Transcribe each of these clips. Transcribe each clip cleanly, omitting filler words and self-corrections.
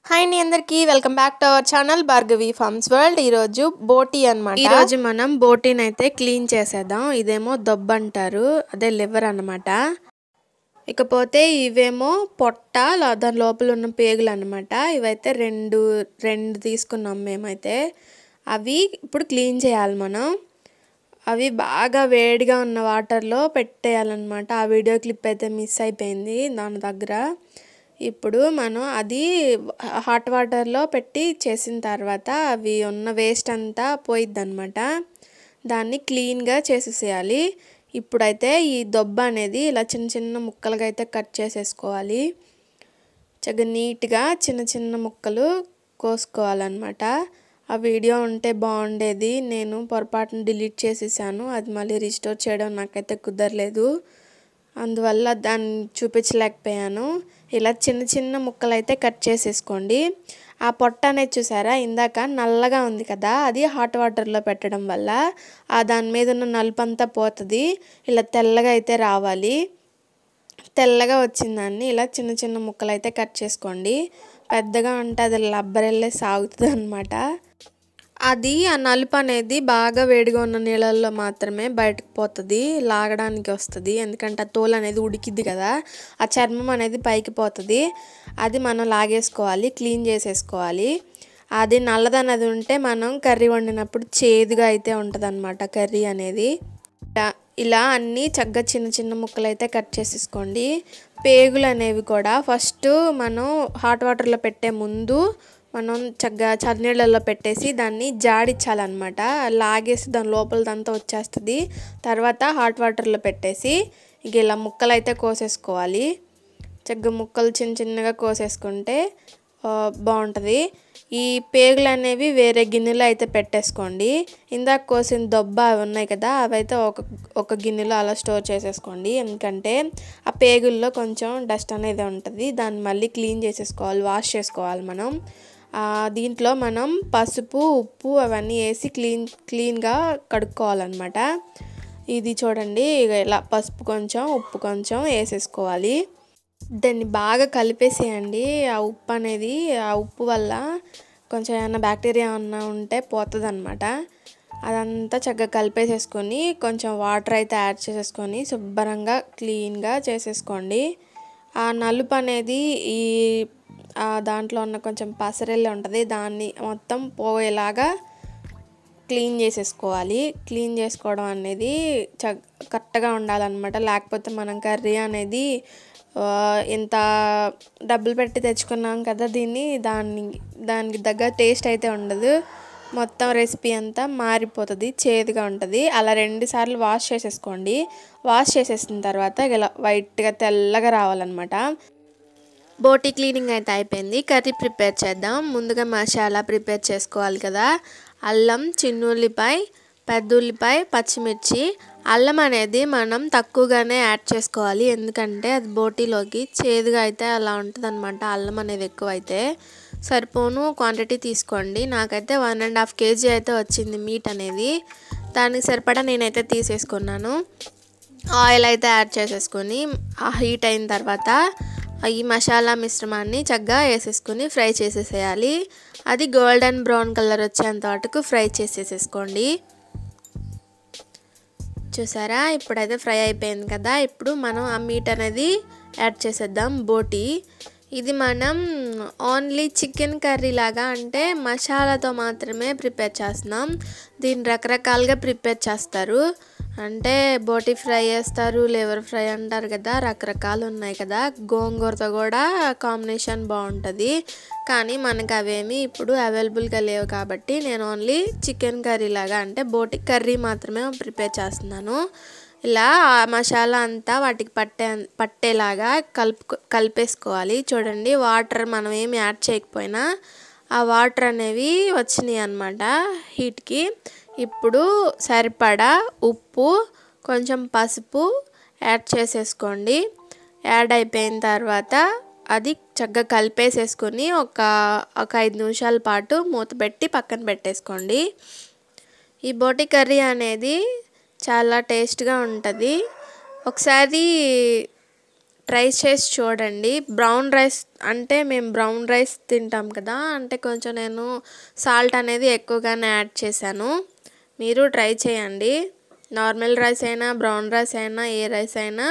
Hi అండి అందరికీ welcome back to our channel Bhargavi farms world. ఈరోజు బోటీ అనమాట. ఈరోజు మనం బోటీని అయితే క్లీన్ చేసేద్దాం. ఇదేమో దొబ్బ అంటారు, అదే లివర్ అనమాట. ఇకపోతే ఇవేమో పొట్ట, దాని లోపల ఉన్న పేగులు అనమాట. ఇవైతే రెండు తీసుకున్నాం మేమైతే. అవి ఇప్పుడు క్లీన్ చేయాలి మనం. అవి బాగా వేడిగా ఉన్న వాటర్లో పెట్టేయాలన్నమాట. ఆ వీడియో క్లిప్ అయితే మిస్ అయిపోయింది దాని దగ్గర. ఇప్పుడు మనం అది హాట్ వాటర్లో పెట్టి చేసిన తర్వాత అవి ఉన్న వేస్ట్ అంతా పోయిద్ది అనమాట. దాన్ని క్లీన్గా చేసేసేయాలి. ఇప్పుడైతే ఈ దొబ్బ అనేది ఇలా చిన్న చిన్న ముక్కలుగా అయితే కట్ చేసేసుకోవాలి. చక్కగా నీట్గా చిన్న చిన్న ముక్కలు కోసుకోవాలన్నమాట. ఆ వీడియో ఉంటే బాగుండేది, నేను పొరపాటున డిలీట్ చేసేసాను. అది మళ్ళీ రిస్టోర్ చేయడం నాకైతే కుదరలేదు, అందువల్ల దాన్ని చూపించలేకపోయాను. ఇలా చిన్న చిన్న ముక్కలు అయితే కట్ చేసేసుకోండి. ఆ పొట్ట అనేది చూసారా, ఇందాక నల్లగా ఉంది కదా, అది హాట్ వాటర్లో పెట్టడం వల్ల దాని మీద ఉన్న నలుపు అంతా పోతుంది. ఇలా తెల్లగా అయితే రావాలి. తెల్లగా వచ్చిందాన్ని ఇలా చిన్న చిన్న ముక్కలు అయితే కట్ చేసుకోండి. పెద్దగా ఉంటే అది లబ్బరెళ్ళే సాగుతుంది అనమాట. అది ఆ నలుపు అనేది బాగా వేడిగా ఉన్న నీళ్ళల్లో మాత్రమే బయటకు పోతుంది, లాగడానికి వస్తుంది. ఎందుకంటే ఆ తోలు అనేది ఉడికిద్ది కదా, ఆ చర్మం అనేది పైకి పోతుంది. అది మనం లాగేసుకోవాలి, క్లీన్ చేసేసుకోవాలి. అది నల్లదన్నది ఉంటే మనం కర్రీ వండినప్పుడు చేదుగా అయితే ఉంటుంది అనమాట కర్రీ అనేది. ఇలా అన్నీ చక్కగా చిన్న చిన్న ముక్కలు అయితే కట్ చేసేసుకోండి. పేగులు అనేవి కూడా ఫస్ట్ మనం హాట్ వాటర్లో పెట్టే ముందు మనం చక్కగా చన్నీళ్ళల్లో పెట్టేసి దాన్ని జాడించాలన్నమాట. లాగేసి దాని లోపలదంతా వచ్చేస్తుంది. తర్వాత హాట్ వాటర్లో పెట్టేసి ఇక ఇలా ముక్కలు అయితే కోసేసుకోవాలి. చక్కగా ముక్కలు చిన్న చిన్నగా కోసేసుకుంటే బాగుంటుంది. ఈ పేగులు అనేవి వేరే గిన్నెలో అయితే పెట్టేసుకోండి. ఇందాక కోసిన దొబ్బ అవి ఉన్నాయి కదా, అవైతే ఒక గిన్నెలో అలా స్టోర్ చేసేసుకోండి. ఎందుకంటే ఆ పేగుల్లో కొంచెం డస్ట్ అనేది ఉంటుంది, దాన్ని మళ్ళీ క్లీన్ చేసేసుకోవాలి, వాష్ చేసుకోవాలి మనం. దీంట్లో మనం పసుపు, ఉప్పు అవన్నీ వేసి క్లీన్గా కడుక్కోవాలన్నమాట. ఇది చూడండి, ఇలా పసుపు కొంచెం, ఉప్పు కొంచెం వేసేసుకోవాలి. దాన్ని బాగా కలిపేసేయండి. ఆ ఉప్పు అనేది, ఆ ఉప్పు వల్ల కొంచెం ఏమైనా బ్యాక్టీరియా ఏమన్నా ఉంటే పోతుంది అనమాట. అదంతా చక్కగా కలిపేసేసుకొని కొంచెం వాటర్ అయితే యాడ్ చేసేసుకొని శుభ్రంగా క్లీన్గా చేసేసుకోండి. ఆ నలుపు అనేది ఈ దాంట్లో ఉన్న కొంచెం పసరెల్లి ఉంటుంది, దాన్ని మొత్తం పోయేలాగా క్లీన్ చేసేసుకోవాలి. క్లీన్ చేసుకోవడం అనేది కరెక్ట్గా ఉండాలన్నమాట. లేకపోతే మనం కర్రీ అనేది ఎంత డబ్బులు పెట్టి తెచ్చుకున్నాం కదా దీన్ని, దానికి తగ్గ టేస్ట్ అయితే ఉండదు. మొత్తం రెసిపీ అంతా మారిపోతుంది, చేదుగా ఉంటుంది. అలా 2 సార్లు వాష్ చేసేసుకోండి. వాష్ చేసేసిన తర్వాత ఇలా వైట్గా తెల్లగా రావాలన్నమాట. బోటీ క్లీనింగ్ అయితే అయిపోయింది. కర్రీ ప్రిపేర్ చేద్దాం. ముందుగా మసాలా ప్రిపేర్ చేసుకోవాలి కదా. అల్లం, చిన్నుల్లిపాయ, పెద్ద ఉల్లిపాయ, పచ్చిమిర్చి. అల్లం అనేది మనం తక్కువగానే యాడ్ చేసుకోవాలి, ఎందుకంటే అది బోటీలోకి చేదుగా అయితే అలా ఉంటుంది అనమాట. అల్లం అనేది ఎక్కువ అయితే సరిపోను క్వాంటిటీ తీసుకోండి. నాకైతే 1.5 kg అయితే వచ్చింది మీట్ అనేది. దానికి సరిపడా నేనైతే తీసేసుకున్నాను. ఆయిల్ అయితే యాడ్ చేసేసుకొని హీట్ అయిన తర్వాత ఈ మసాలా మిశ్రమాన్ని చక్కగా వేసేసుకొని ఫ్రై చేసేసేయాలి. అది గోల్డెన్ బ్రౌన్ కలర్ వచ్చేంత వరకు ఫ్రై చేసేసుకోండి. చూసారా, ఇప్పుడైతే ఫ్రై అయిపోయింది కదా. ఇప్పుడు మనం ఆ మీట్ అనేది యాడ్ చేసేద్దాం. బోటీ ఇది మనం ఓన్లీ చికెన్ కర్రీ లాగా, అంటే మసాలాతో మాత్రమే ప్రిపేర్ చేస్తున్నాం. దీన్ని రకరకాలుగా ప్రిపేర్ చేస్తారు, అంటే బోటీ ఫ్రై చేస్తారు, లివర్ ఫ్రై అంటారు కదా, రకరకాలు ఉన్నాయి కదా. గోంగూరతో కూడా కాంబినేషన్ బాగుంటుంది, కానీ మనకు అవేమి ఇప్పుడు అవైలబుల్గా లేవు కాబట్టి నేను ఓన్లీ చికెన్ కర్రీ లాగా, అంటే బోటీ కర్రీ మాత్రమే ప్రిపేర్ చేస్తున్నాను. ఇలా మసాలా అంతా వాటికి పట్టేలాగా కలిపేసుకోవాలి. చూడండి, వాటర్ మనం ఏమి యాడ్ చేయకపోయినా ఆ వాటర్ అనేవి వచ్చినాయి అన్నమాట హీట్కి. ఇప్పుడు సరిపడా ఉప్పు, కొంచెం పసుపు యాడ్ చేసేసుకోండి. యాడ్ అయిపోయిన తర్వాత అది చక్కగా కలిపేసేసుకొని ఒక 5 నిమిషాల పాటు మూత పెట్టి పక్కన పెట్టేసుకోండి. ఈ బోటీ కర్రీ అనేది చాలా టేస్ట్గా ఉంటుంది. ఒకసారి ట్రై చేసి చూడండి. బ్రౌన్ రైస్ అంటే మేము బ్రౌన్ రైస్ తింటాం కదా, అంటే కొంచెం నేను సాల్ట్ అనేది ఎక్కువగానే యాడ్ చేశాను. మీరు ట్రై చేయండి. నార్మల్ రైస్ అయినా బ్రౌన్ రైస్ అయినా ఏ రైస్ అయినా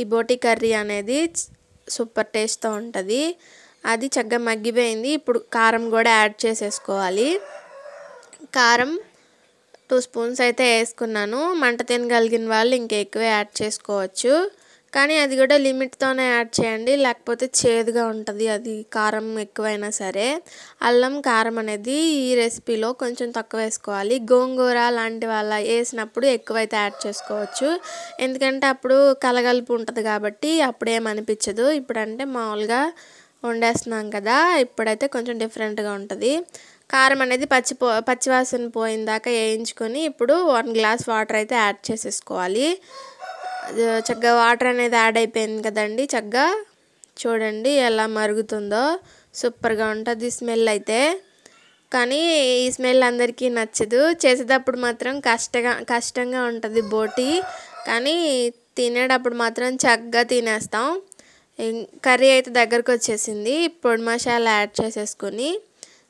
ఈ బోటి కర్రీ అనేది సూపర్ టేస్ట్తో ఉంటుంది. అది చక్కగా మగ్గిపోయింది. ఇప్పుడు కారం కూడా యాడ్ చేసేసుకోవాలి. కారం 2 స్పూన్స్ అయితే వేసుకున్నాను. మంట తినగలిగిన వాళ్ళు ఇంకా ఎక్కువ యాడ్ చేసుకోవచ్చు, కానీ అది కూడా లిమిట్తోనే యాడ్ చేయండి, లేకపోతే చేదుగా ఉంటుంది అది కారం ఎక్కువైనా సరే. అల్లం కారం అనేది ఈ రెసిపీలో కొంచెం తక్కువ వేసుకోవాలి. గోంగూర లాంటి వాళ్ళ వేసినప్పుడు ఎక్కువైతే యాడ్ చేసుకోవచ్చు, ఎందుకంటే అప్పుడు కలగలుపు ఉంటుంది కాబట్టి అప్పుడేమనిపించదు. ఇప్పుడంటే మామూలుగా వండేస్తున్నాం కదా, ఇప్పుడైతే కొంచెం డిఫరెంట్గా ఉంటుంది. కారం అనేది పచ్చివాసన పోయిన దాకా వేయించుకొని ఇప్పుడు 1 గ్లాస్ వాటర్ అయితే యాడ్ చేసేసుకోవాలి. చక్కగా వాటర్ అనేది యాడ్ అయిపోయింది కదండి. చక్కగా చూడండి ఎలా మరుగుతుందో, సూపర్గా ఉంటుంది స్మెల్ అయితే. కానీ ఈ స్మెల్ అందరికీ నచ్చదు, చేసేటప్పుడు మాత్రం కష్టంగా ఉంటుంది బోటి, కానీ తినేటప్పుడు మాత్రం చక్కగా తినేస్తాం. కర్రీ అయితే దగ్గరకు వచ్చేసింది. పొడి మసాలా యాడ్ చేసేసుకొని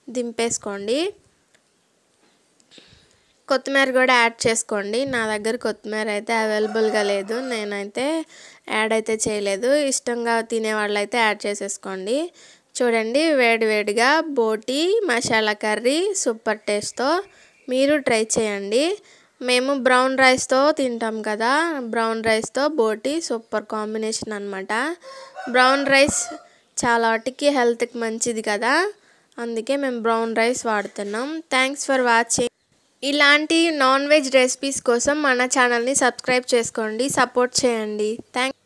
దింపేసుకోండి. కొత్తిమీర కూడా యాడ్ చేసుకోండి. నా దగ్గర కొత్తిమీర అయితే అవైలబుల్గా లేదు, నేనైతే యాడ్ అయితే చేయలేదు. ఇష్టంగా తినేవాళ్ళు అయితే యాడ్ చేసేసుకోండి. చూడండి వేడివేడిగా బోటి మసాలా కర్రీ సూపర్ టేస్ట్తో మీరు ట్రై చేయండి. మేము బ్రౌన్ రైస్తో తింటాం కదా, బ్రౌన్ రైస్తో బోటి సూపర్ కాంబినేషన్ అనమాట. బ్రౌన్ రైస్ చాలా వాటికి హెల్త్కి మంచిది కదా, అందుకే మేము బ్రౌన్ రైస్ వాడుతున్నాం. Thanks for watching. ఇలాంటి నాన్ వెజ్ రెసిపీస్ కోసం మన ఛానల్ని సబ్స్క్రైబ్ చేసుకోండి, సపోర్ట్ చేయండి. థ్యాంక్